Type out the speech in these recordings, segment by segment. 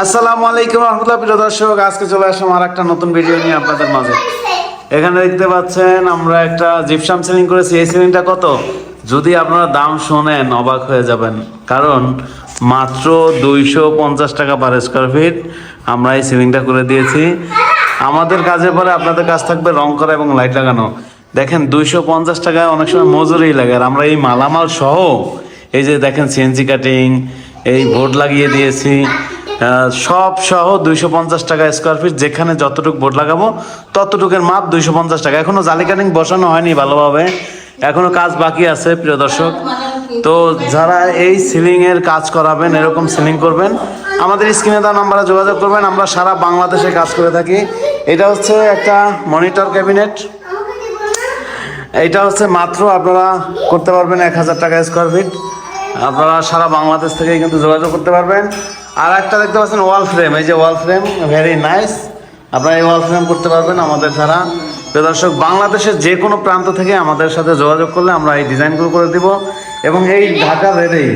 আসসালামু আলাইকুম রহমতুল্লাহ। প্রিয় দর্শক, আজকে চলে আসলাম আর একটা নতুন ভিডিও নিয়ে আপনাদের মাঝে। এখানে দেখতে পাচ্ছেন আমরা একটা জিপসাম সিলিং করেছি। এই সিলিংটা কত, যদি আপনারা দাম শোনেন অবাক হয়ে যাবেন, কারণ মাত্র 250 টাকা পার স্কোয়ার ফিট আমরা এই সিলিংটা করে দিয়েছি। আমাদের কাজের পরে আপনাদের কাজ থাকবে রং করা এবং লাইট লাগানো। দেখেন 250 টাকায় অনেক সময় মজুরি লাগে, আর আমরা এই মালামাল সহ এই যে দেখেন সিএনজি কাটিং, এই বোর্ড লাগিয়ে দিয়েছি সব সহ 250 টাকা স্কোয়ার ফিট। যেখানে যতটুকু বোর্ড লাগাবো ততটুকুর মাপ 250 টাকা। এখনো জালি কাটিং বসানো হয়নি ভালোভাবে, এখনো কাজ বাকি আছে প্রিয় দর্শক। তো যারা এই সিলিং এর কাজ করাবেন, এরকম সিলিং করবেন, আমাদের স্ক্রিনে দেওয়া নাম্বারে যোগাযোগ করবেন। আমরা সারা বাংলাদেশে কাজ করে থাকি। এটা হচ্ছে একটা মনিটর ক্যাবিনেট, এইটা হচ্ছে মাত্র আপনারা করতে পারবেন 1000 টাকা স্কোয়ার ফিট। আপনারা সারা বাংলাদেশ থেকে কিন্তু যোগাযোগ করতে পারবেন। আর একটা দেখতে পাচ্ছেন ওয়াল ফ্রেম, এই যে ওয়াল ফ্রেম, ভেরি নাইস। আপনারা এই ওয়াল ফ্রেম করতে পারবেন আমাদের দ্বারা। দর্শক, বাংলাদেশের যে কোনো প্রান্ত থেকে আমাদের সাথে যোগাযোগ করলে আমরা এই ডিজাইনগুলো করে দিব। এবং এই ঢাকা রেটেই,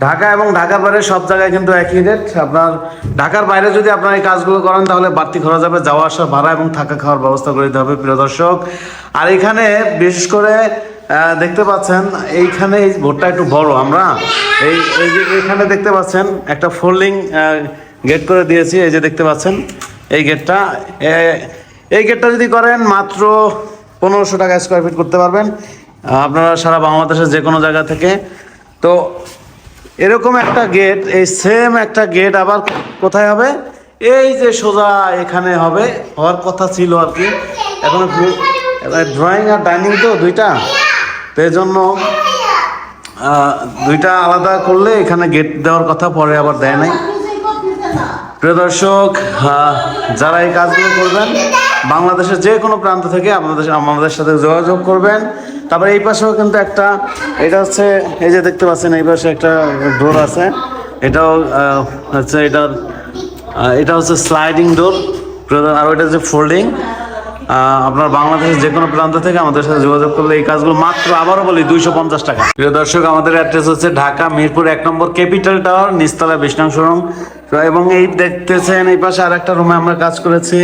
ঢাকা এবং ঢাকার বাইরে সব জায়গায় কিন্তু একই রেট। আপনার ঢাকার বাইরে যদি আপনার এই কাজগুলো করেন তাহলে বাড়তি খরচ হবে, যাওয়া আসার ভাড়া এবং থাকা খাওয়ার ব্যবস্থা করে দিতে হবে প্রিয় দর্শক। আর এখানে বিশেষ করে দেখতে পাচ্ছেন এইখানে এই বোর্ডটা একটু বড়, আমরা এই যে এখানে দেখতে পাচ্ছেন একটা ফোল্ডিং গেট করে দিয়েছি। এই যে দেখতে পাচ্ছেন এই গেটটা, এই গেটটা যদি করেন মাত্র 1500 টাকা স্কোয়ার ফিট করতে পারবেন আপনারা সারা বাংলাদেশের যে কোনো জায়গা থেকে। তো এরকম একটা গেট, এই সেম একটা গেট আবার কোথায় হবে, এই যে সোজা এখানে হবে, হওয়ার কথা ছিল আর কি। এখন ড্রয়িং আর ডাইনিং তো দুইটা, তো এই জন্য দুইটা আলাদা করলে এখানে গেট দেওয়ার কথা, পরে আবার দেয় নাই। প্রিয় দর্শক, যারা এই কাজগুলো করবেন বাংলাদেশের যে কোনো প্রান্ত থেকে আমাদের সাথে যোগাযোগ করবেন। তারপরে এই পাশেও কিন্তু একটা, এটা হচ্ছে এই যে দেখতে পাচ্ছেন এই পাশে একটা ডোর আছে, এটাও হচ্ছে এটা হচ্ছে স্লাইডিং ডোর। আর ওইটা হচ্ছে ফোল্ডিং। আপনার বাংলাদেশের যে কোনো প্রান্ত থেকে আমাদের সাথে যোগাযোগ করলে এই কাজগুলো মাত্র, আবারও বলি, 250 টাকা। প্রিয় দর্শক, আমাদের অ্যাড্রেস হচ্ছে ঢাকা মিরপুর 1 নম্বর ক্যাপিটাল টাওয়ার, নিচতলা 20 নং শোরুম। এবং এই দেখতেছেন এই পাশে আর একটা রুমে আমরা কাজ করেছি।